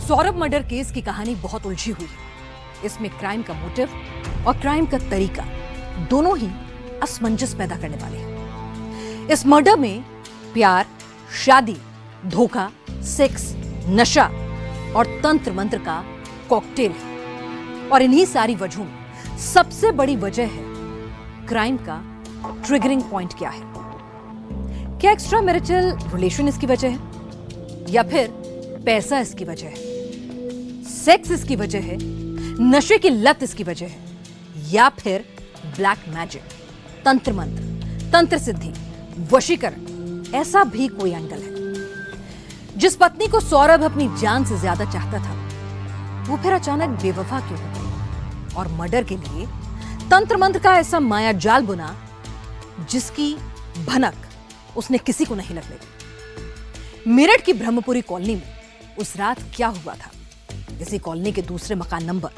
Saurabh murder case की कहानी बहुत उलझी हुई है। इसमें क्राइम का मोटिव और क्राइम का तरीका दोनों ही असमंजस पैदा करने वाले हैं। इस मर्डर में प्यार, शादी, धोखा, सेक्स, नशा और तंत्र मंत्र का कॉकटेल है। और इन्हीं सारी वजहों में सबसे बड़ी वजह है क्राइम का ट्रिगरिंग पॉइंट क्या है। क्या एक्स्ट्रा मैरिटल रिलेशन इसकी वजह है, या फिर पैसा इसकी वजह है, सेक्स इसकी वजह है, नशे की लत इसकी वजह है, या फिर ब्लैक मैजिक, तंत्र मंत्र, तंत्र सिद्धि, वशीकरण, ऐसा भी कोई एंगल है। जिस पत्नी को सौरभ अपनी जान से ज्यादा चाहता था, वो फिर अचानक बेवफा क्यों हो गई, और मर्डर के लिए तंत्र मंत्र का ऐसा माया जाल बुना जिसकी भनक उसने किसी को नहीं लगने दी। मेरठ की ब्रह्मपुरी कॉलोनी में उस रात क्या हुआ था, इसी कॉलोनी के दूसरे मकान नंबर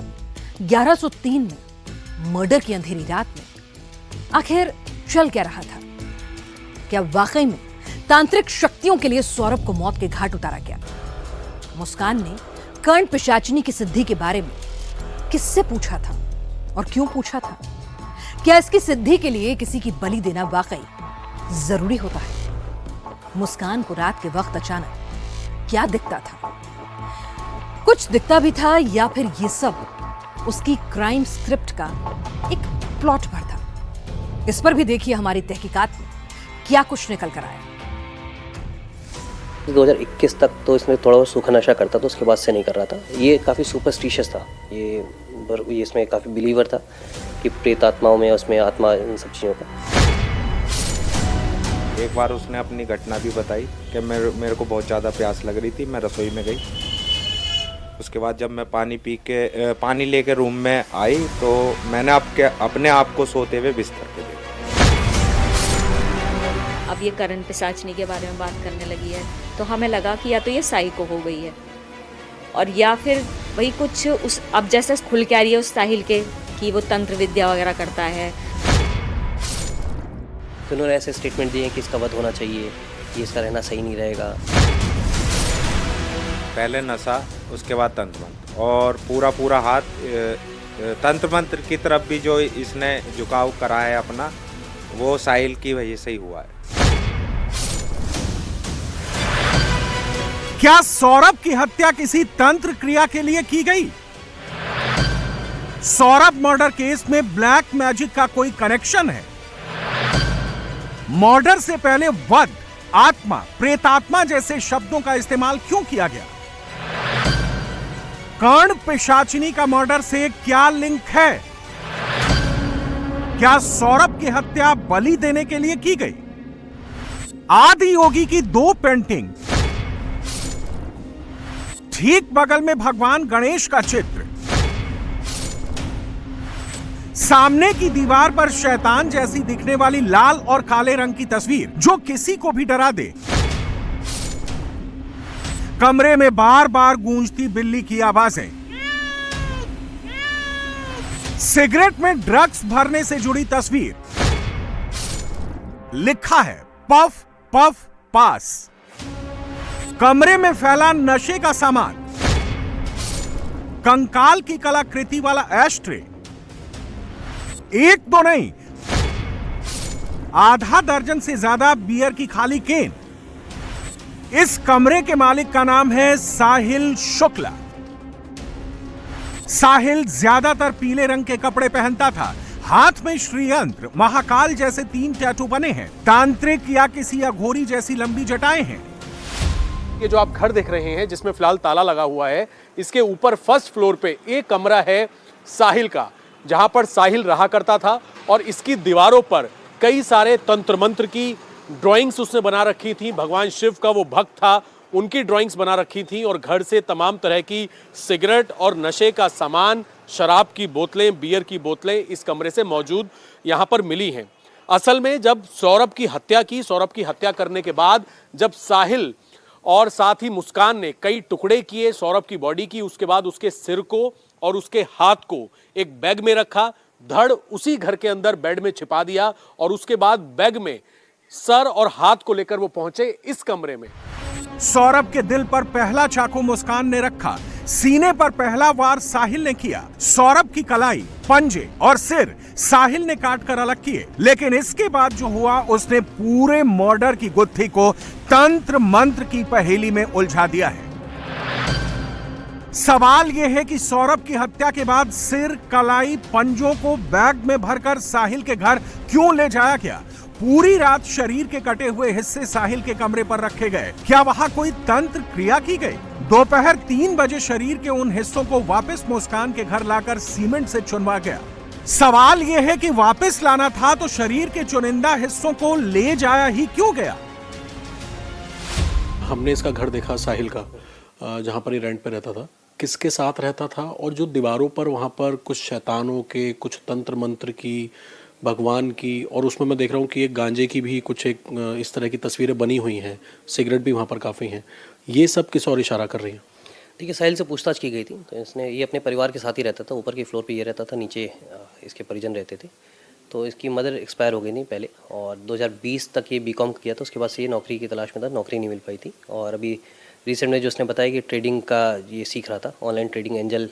1103 में मर्डर की अंधेरी रात में आखिर चल क्या रहा था। क्या वाकई में तांत्रिक शक्तियों के लिए सौरभ को मौत के घाट उतारा गया? मुस्कान ने कर्ण पिशाचिनी की सिद्धि के बारे में किससे पूछा था और क्यों पूछा था? क्या इसकी सिद्धि के लिए किसी की बलि देना वाकई जरूरी होता है? मुस्कान को रात के वक्त अचानक क्या दिखता था? कुछ दिखता भी था, या फिर ये सब उसकी क्राइम स्क्रिप्ट का एक प्लॉट भर था? इस पर भी देखिए हमारी तहकीकात में क्या कुछ निकल कर आया। 2021 तक तो इसमें थोड़ा बहुत सूखा नशा करता था, उसके बाद से नहीं कर रहा था। ये काफ़ी सुपरस्टिशियस था, ये इसमें काफ़ी बिलीवर था कि प्रेत आत्माओं में, उसमें आत्मा, इन सब चीज़ों का। एक बार उसने अपनी घटना भी बताई कि मेरे को बहुत ज़्यादा प्यास लग रही थी, मैं रसोई में गई। उसके बाद जब मैं पानी लेके रूम में आई तो मैंने अपने आप को सोते हुए बिस्तर पे देखा। अब ये करण पिशाचनी के बारे में बात करने लगी है, तो हमें लगा कि या तो ये साइको हो गई है, और या फिर वही कुछ उस अब जैसे खुल के आ रही है उस साहिल के कि वो तंत्र विद्या वगैरह करता है। तो उन्होंने ऐसे स्टेटमेंट दिए कि इसका वध होना चाहिए, कि इसका रहना सही नहीं रहेगा। पहले नशा, उसके बाद तंत्र मंत्र, और पूरा हाथ तंत्र मंत्र की तरफ भी जो इसने झुकाव करा है अपना, वो साहिल की वजह से ही हुआ है। क्या सौरभ की हत्या किसी तंत्र क्रिया के लिए की गई? सौरभ मर्डर केस में ब्लैक मैजिक का कोई कनेक्शन है? मर्डर से पहले वध, आत्मा, प्रेतात्मा जैसे शब्दों का इस्तेमाल क्यों किया गया? कर्ण पिशाचिनी का मर्डर से क्या लिंक है? क्या सौरभ की हत्या बलि देने के लिए की गई? आदि योगी की 2 पेंटिंग, ठीक बगल में भगवान गणेश का चित्र, सामने की दीवार पर शैतान जैसी दिखने वाली लाल और काले रंग की तस्वीर जो किसी को भी डरा दे, कमरे में बार बार गूंजती बिल्ली की आवाजें, सिगरेट में ड्रग्स भरने से जुड़ी तस्वीर, लिखा है पफ पफ पास, कमरे में फैला नशे का सामान, कंकाल की कलाकृति वाला एस्ट्रे, एक तो नहीं आधा दर्जन से ज्यादा बियर की खाली केन। इस कमरे के मालिक का नाम है साहिल शुक्ला। साहिल ज्यादातर पीले रंग के कपड़े पहनता था, हाथ में श्रीयंत्र, महाकाल जैसे 3 टैटू बने हैं, तांत्रिक या किसी अघोरी जैसी लंबी जटाएं हैं। ये जो आप घर देख रहे हैं जिसमें फिलहाल ताला लगा हुआ है, इसके ऊपर फर्स्ट फ्लोर पे एक कमरा है साहिल का, जहां पर साहिल रहा करता था, और इसकी दीवारों पर कई सारे तंत्र मंत्र की ड्राइंग्स उसने बना रखी थी। भगवान शिव का वो भक्त था, उनकी ड्राइंग्स बना रखी थी, और घर से तमाम तरह की सिगरेट और नशे का सामान, शराब की बोतलें, बियर की बोतलें इस कमरे से मौजूद यहाँ पर मिली हैं। असल में जब सौरभ की हत्या करने के बाद जब साहिल और साथ ही मुस्कान ने कई टुकड़े किए सौरभ की बॉडी की, उसके बाद उसके सिर को और उसके हाथ को एक बैग में रखा, धड़ उसी घर के अंदर बेड में छिपा दिया, और उसके बाद बैग में सर और हाथ को लेकर वो पहुंचे इस कमरे में। सौरभ के दिल पर पहला चाकू मुस्कान ने रखा, सीने पर पहला वार साहिल ने किया। सौरभ की कलाई, पंजे और सिर साहिल ने काट कर अलग किए, लेकिन इसके बाद जो हुआ उसने पूरे मर्डर की गुत्थी को तंत्र मंत्र की पहेली में उलझा दिया है। सवाल यह है कि सौरभ की हत्या के बाद सिर, कलाई, पंजों को बैग में भरकर साहिल के घर क्यों ले जाया गया? पूरी रात शरीर के कटे हुए हिस्से साहिल के कमरे पर रखे गए। क्या वहां कोई तंत्र क्रिया की गई? दोपहर 3 बजे शरीर के उन हिस्सों को वापस मुस्कान के घर लाकर सीमेंट से चुनवा गया। सवाल यह है कि वापस लाना था तो शरीर के चुनिंदा हिस्सों को ले जाया ही क्यों गया? हमने इसका घर देखा साहिल का, जहाँ पर ये रेंट पे रहता था, किसके साथ रहता था, और जो दीवारों पर वहाँ पर कुछ शैतानों के, कुछ तंत्र मंत्र की, भगवान की, और उसमें मैं देख रहा हूँ कि एक गांजे की भी कुछ एक इस तरह की तस्वीरें बनी हुई हैं, सिगरेट भी वहाँ पर काफ़ी हैं। ये सब किस और इशारा कर रही हैं? देखिए, साहिल से पूछताछ की गई थी तो इसने, ये अपने परिवार के साथ ही रहता था। ऊपर की फ्लोर पे ये रहता था, नीचे इसके परिजन रहते थे। तो इसकी मदर एक्सपायर हो गई थी पहले, और 2020 तक ये बीकॉम किया था। उसके बाद से ये नौकरी की तलाश में था, नौकरी नहीं मिल पाई थी। और अभी रिसेंट में जो उसने बताया कि ट्रेडिंग का ये सीख रहा था, ऑनलाइन ट्रेडिंग एंजल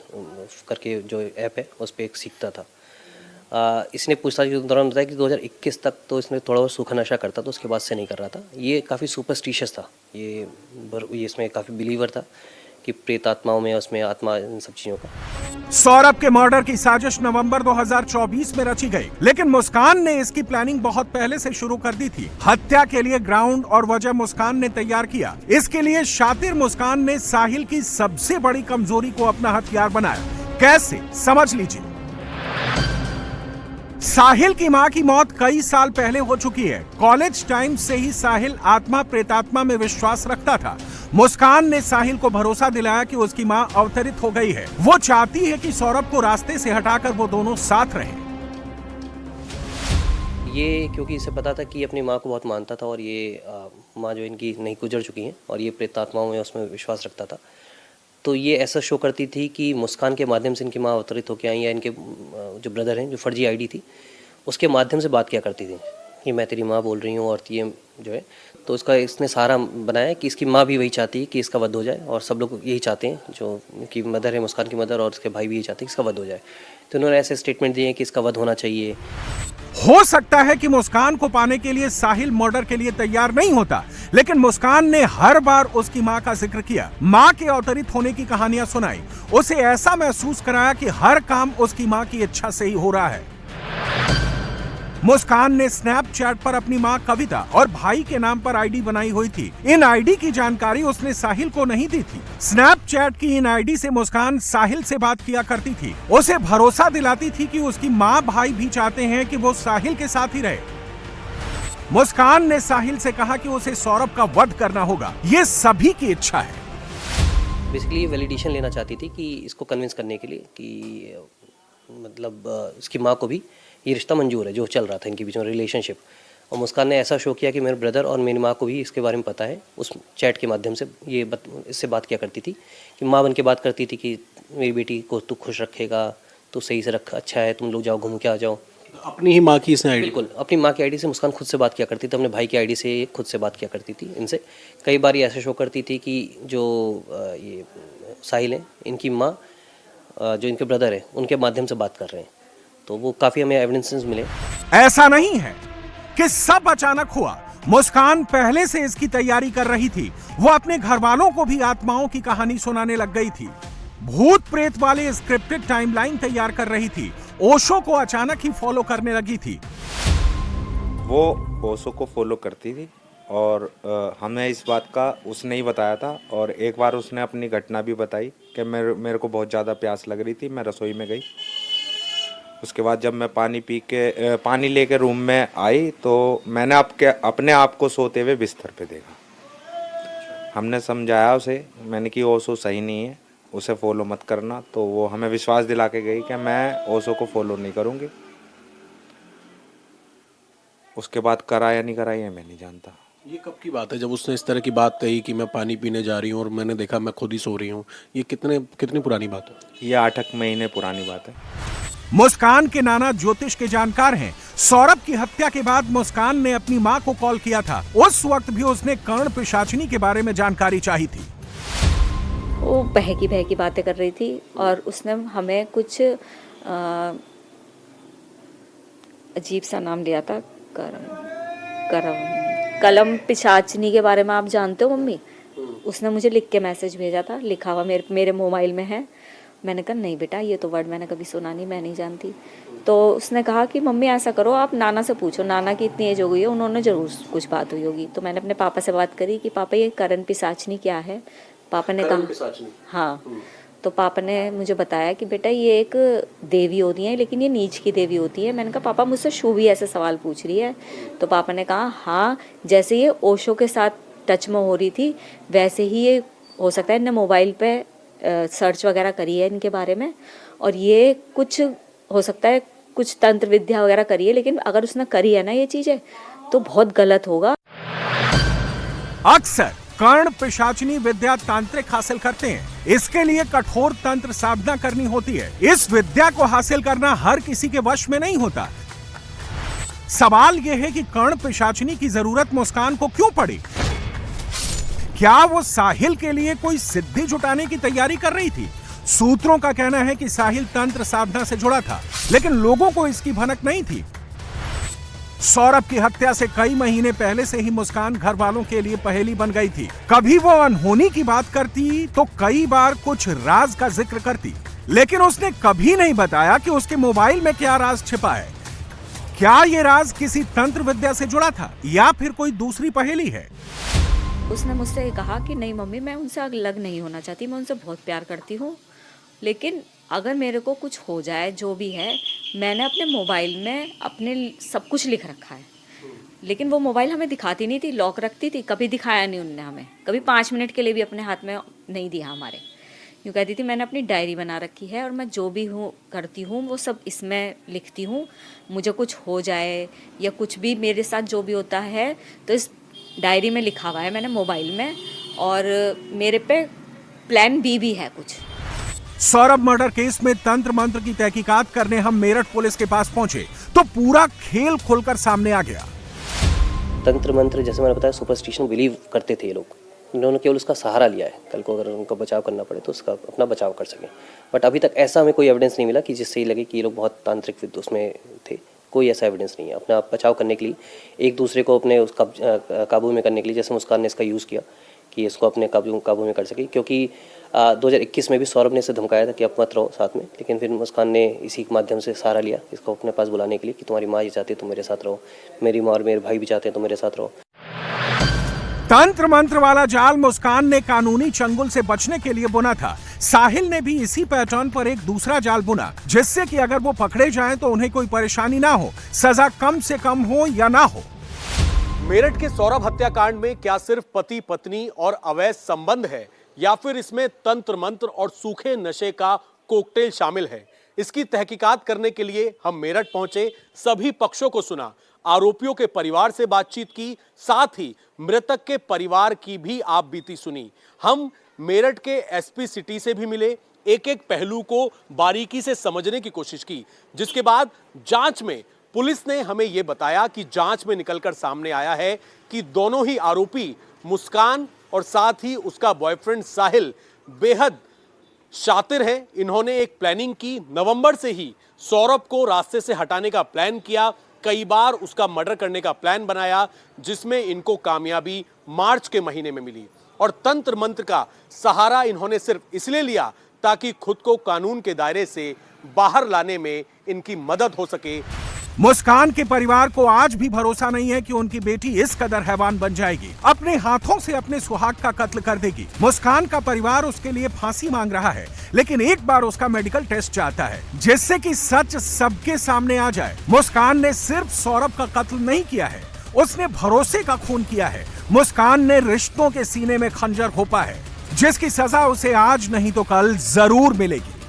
करके जो ऐप है उस पर एक सीखता था। इसने पूछताछ के दौरान बताया कि 2021 तक तो इसने थोड़ा बहुत सूखा नशा करता था, उसके बाद से नहीं कर रहा था। ये काफ़ी सुपरस्टिशियस था, ये इसमें काफ़ी बिलीवर था कि प्रेत आत्माओं में, उसमें आत्मा, इन सब चीज़ों का। सौरभ के मर्डर की साजिश नवंबर 2024 में रची गई, लेकिन मुस्कान ने इसकी प्लानिंग बहुत पहले से शुरू कर दी थी। हत्या के लिए ग्राउंड और वजह मुस्कान ने तैयार किया। इसके लिए शातिर मुस्कान ने साहिल की सबसे बड़ी कमजोरी को अपना हथियार बनाया। कैसे, समझ लीजिए। साहिल की मां की मौत कई साल पहले हो चुकी है। कॉलेज टाइम से ही साहिल आत्मा प्रेतात्मा में विश्वास रखता था। मुस्कान ने साहिल को भरोसा दिलाया कि उसकी मां अवतरित हो गई है। वो चाहती है कि सौरभ को रास्ते से हटाकर वो दोनों साथ रहें। ये क्योंकि इसे पता था कि अपनी माँ को बहुत मानता था, और ये माँ जो इनकी नहीं गुजर चुकी हैं, और ये प्रेतात्माओं में उसमें विश्वास रखता था। तो ये ऐसा शो करती थी कि मुस्कान के माध्यम से इनकी माँ अवतरित होकर आई, या इनके जो ब्रदर हैं, जो फर्जी आईडी थी, उसके माध्यम से बात किया करती थी कि मैं तेरी माँ बोल रही हूँ, और ये जो है, तो इसका इसने सहारा बनाया कि इसकी माँ भी वही चाहती है कि इसका वध हो जाए, और सब लोग यही चाहते हैं, जो कि मदर है, मुस्कान की मदर, और उसके भाई भी यही चाहते हैं कि इसका वध हो जाए। तो उन्होंने ऐसे स्टेटमेंट दिए कि इसका वध होना चाहिए। हो सकता है कि मुस्कान को पाने के लिए साहिल मर्डर के लिए तैयार नहीं होता, लेकिन मुस्कान ने हर बार उसकी मां का जिक्र किया, मां के अवतरित होने की कहानियां सुनाई, उसे ऐसा महसूस कराया कि हर काम उसकी मां की इच्छा से ही हो रहा है। मुस्कान ने स्नैपचैट पर अपनी मां कविता और भाई के नाम पर आईडी बनाई हुई थी। इन आईडी की जानकारी उसने साहिल को नहीं दी थी। स्नैपचैट की इन आईडी से मुस्कान साहिल से बात किया करती थी, उसे भरोसा दिलाती थी कि उसकी मां भाई भी चाहते हैं कि वो साहिल के साथ ही रहे। मुस्कान ने साहिल से कहा कि उसे सौरभ का वध करना होगा, ये सभी की इच्छा है। बेसिकली वैलिडेशन लेना चाहती थी कि इसको कन्विंस करने के लिए कि मतलब इसकी माँ को भी ये रिश्ता मंजूर है जो चल रहा था इनके बीच में, रिलेशनशिप। और मुस्कान ने ऐसा शो किया कि मेरे ब्रदर और मेरी माँ को भी इसके बारे में पता है। उस चैट के माध्यम से ये इससे बात किया करती थी कि माँ बन के बात करती थी कि मेरी बेटी को तू खुश रखेगा, तू सही से रख, अच्छा है, तुम लोग जाओ घूम के आ जाओ। अपनी ही माँ की इसने आईडी? बिल्कुल, अपनी माँ की आईडी से मुस्कान खुद से बात किया करती थी, अपने भाई की आईडी से खुद से बात किया करती थी इनसे। कई बार ये ऐसे शो करती थी कि जो ये साहिल है, इनकी माँ जो इनके ब्रदर है, उनके माध्यम से बात कर रहे हैं। तो वो काफ़ी हमें एविडेंसेस मिले। ऐसा नहीं है कि सब अचानक हुआ। मुस्कान पहले से इसकी तैयारी कर रही थी। वो अपने घर वालों को भी आत्माओं की कहानी सुनाने लग गई थी। भूत प्रेत वाले स्क्रिप्टेड टाइमलाइन तैयार कर रही थी। ओशो को अचानक ही फॉलो करने लगी थी। वो ओशो को फॉलो करती थी, और हमें इस बात का उसने ही बताया था। और एक बार उसने अपनी घटना भी बताई कि मेरे को बहुत ज़्यादा प्यास लग रही थी, मैं रसोई में गई। उसके बाद जब मैं पानी लेके रूम में आई तो मैंने अपने आप को सोते हुए बिस्तर पे देखा। हमने समझाया उसे, मैंने कि ओशो सही नहीं है, उसे फॉलो मत करना। तो वो हमें विश्वास दिला के गई कि मैं ओशो को फॉलो नहीं करूँगी। उसके बाद करा या नहीं करा ये मैं नहीं जानता। ये कब की बात है जब उसने इस तरह की बात कही कि मैं पानी पीने जा रही हूँ और मैंने देखा मैं खुद ही सो रही हूँ? ये कितनी पुरानी बात है? ये 8 महीने पुरानी बात है। मुस्कान के नाना ज्योतिष के जानकार हैं। सौरभ की हत्या के बाद मुस्कान ने अपनी मां को कॉल किया था। उस वक्त भी उसने कर्ण पिशाचिनी के बारे में जानकारी चाहिए थी। वो बहकी बातें कर रही थी और उसने हमें कुछ अजीब सा नाम लिया था, कलम पिशाचनी के बारे में आप जानते हो मम्मी? उसने मुझे लिख के मैसेज भेजा था, लिखा हुआ मेरे मोबाइल में है। मैंने कहा नहीं बेटा, ये तो वर्ड मैंने कभी सुना नहीं, मैं नहीं जानती। तो उसने कहा कि मम्मी ऐसा करो, आप नाना से पूछो, नाना की इतनी एज हो गई है, उन्होंने ज़रूर कुछ बात हुई होगी। तो मैंने अपने पापा से बात करी कि पापा ये करण पिशाचनी क्या है? पापा ने कहा हाँ। तो पापा ने मुझे बताया कि बेटा ये एक देवी होती है, लेकिन ये नीच की देवी होती है। मैंने कहा पापा मुझसे शुभी ऐसे सवाल पूछ रही है। तो पापा ने कहा हाँ, जैसे ये ओशो के साथ टच में हो रही थी वैसे ही ये हो सकता है इन्हें मोबाइल पे सर्च वगैरह करी है इनके बारे में, और ये कुछ हो सकता है कुछ तंत्र विद्या वगैरह करी है, लेकिन अगर उसने करी है ना ये चीज़ें तो बहुत गलत होगा। अक्सर कर्ण पिशाचनी विद्या तांत्रिक हासिल करते हैं, इसके लिए कठोर तंत्र साधना करनी होती है। इस विद्या को हासिल करना हर किसी के वश में नहीं होता। सवाल यह है कि कर्ण पिशाचनी की जरूरत मुस्कान को क्यों पड़ी? क्या वो साहिल के लिए कोई सिद्धि जुटाने की तैयारी कर रही थी? सूत्रों का कहना है कि साहिल तंत्र साधना से जुड़ा था, लेकिन लोगों को इसकी भनक नहीं थी। सौरभ की हत्या से कई महीने पहले से ही मुस्कान घर वालों के लिए पहेली बन गई थी। कभी वो अनहोनी की बात करती तो कई बार कुछ राज का जिक्र करती, लेकिन उसने कभी नहीं बताया कि उसके मोबाइल में क्या राज छिपा है। क्या ये राज किसी तंत्र विद्या से जुड़ा था या फिर कोई दूसरी पहेली है? उसने मुझसे कहा कि नहीं मम्मी, मैं उनसे अलग नहीं होना चाहती, मैं उनसे बहुत प्यार करती हूँ, लेकिन अगर मेरे को कुछ हो जाए, जो भी है, मैंने अपने मोबाइल में अपने सब कुछ लिख रखा है, लेकिन वो मोबाइल हमें दिखाती नहीं थी, लॉक रखती थी, कभी दिखाया नहीं उनने हमें, कभी 5 मिनट के लिए भी अपने हाथ में नहीं दिया हमारे। यूँ कहती थी मैंने अपनी डायरी बना रखी है और मैं जो भी हूँ करती हूँ वो सब इसमें लिखती हूँ, मुझे कुछ हो जाए या कुछ भी मेरे साथ जो भी होता है तो इस डायरी में लिखा हुआ है मैंने मोबाइल में, और मेरे पे प्लान बी भी है कुछ। सौरभ मर्डर केस में तंत्र मंत्र की तहकीकात करने हम मेरठ पुलिस के पास पहुंचे तो पूरा खेल खुलकर सामने आ गया। तंत्र मंत्र जैसे मैंने बताया सुपरस्टिशन बिलीव करते थे ये लोग, इन्होंने केवल उसका सहारा लिया है, कल को अगर उनको बचाव करना पड़े तो उसका अपना बचाव कर सकें। बट अभी तक ऐसा हमें कोई एविडेंस नहीं मिला कि जिससे ये लगे कि ये लोग बहुत तांत्रिक विद उसमें थे। कोई ऐसा एविडेंस नहीं है। अपना बचाव करने के लिए, एक दूसरे को अपने काबू में करने के लिए, जैसे मुस्कान ने इसका यूज़ किया कि इसको अपने काबू में कर सके, क्योंकि 2021 में भी सौरभ ने इसे धमकाया था कि आप मत रहो साथ में, लेकिन फिर मुस्कान ने इसी के माध्यम से सहारा लिया इसको अपने पास बुलाने के लिए कि तुम्हारी माँ ये चाहती है तुम मेरे साथ रहो, मेरी माँ और मेरे भाई भी चाहते हैं तुम मेरे साथ रहो। तंत्र मंत्र वाला जाल मुस्कान ने कानूनी चंगुल से बचने के लिए बुना था। साहिल ने भी इसी पैटर्न पर एक दूसरा जाल बुना, जिससे कि अगर वो पकड़े जाएं तो उन्हें कोई परेशानी ना हो, सजा कम से कम हो या ना हो। मेरठ के सौरभ हत्याकांड में क्या सिर्फ पति पत्नी और अवैध संबंध है या फिर इसमें तंत्र मंत्र और सूखे नशे का कोकटेल शामिल है? इसकी तहकीकात करने के लिए हम मेरठ पहुंचे, सभी पक्षों को सुना, आरोपियों के परिवार से बातचीत की, साथ ही मृतक के परिवार की भी आप बीती सुनी। हम मेरठ के एसपी सिटी से भी मिले, एक एक पहलू को बारीकी से समझने की कोशिश की, जिसके बाद जांच में पुलिस ने हमें यह बताया कि जांच में निकलकर सामने आया है कि दोनों ही आरोपी मुस्कान और साथ ही उसका बॉयफ्रेंड साहिल बेहद शातिर हैं। इन्होंने एक प्लानिंग की, नवंबर से ही सौरभ को रास्ते से हटाने का प्लान किया, कई बार उसका मर्डर करने का प्लान बनाया, जिसमें इनको कामयाबी मार्च के महीने में मिली। और तंत्र मंत्र का सहारा इन्होंने सिर्फ इसलिए लिया ताकि खुद को कानून के दायरे से बाहर लाने में इनकी मदद हो सके। मुस्कान के परिवार को आज भी भरोसा नहीं है कि उनकी बेटी इस कदर हैवान बन जाएगी, अपने हाथों से अपने सुहाग का कत्ल कर देगी। मुस्कान का परिवार उसके लिए फांसी मांग रहा है, लेकिन एक बार उसका मेडिकल टेस्ट चाहता है, जिससे कि सच सबके सामने आ जाए। मुस्कान ने सिर्फ सौरभ का कत्ल नहीं किया है, उसने भरोसे का खून किया है। मुस्कान ने रिश्तों के सीने में खंजर घोंपा है, जिसकी सजा उसे आज नहीं तो कल जरूर मिलेगी।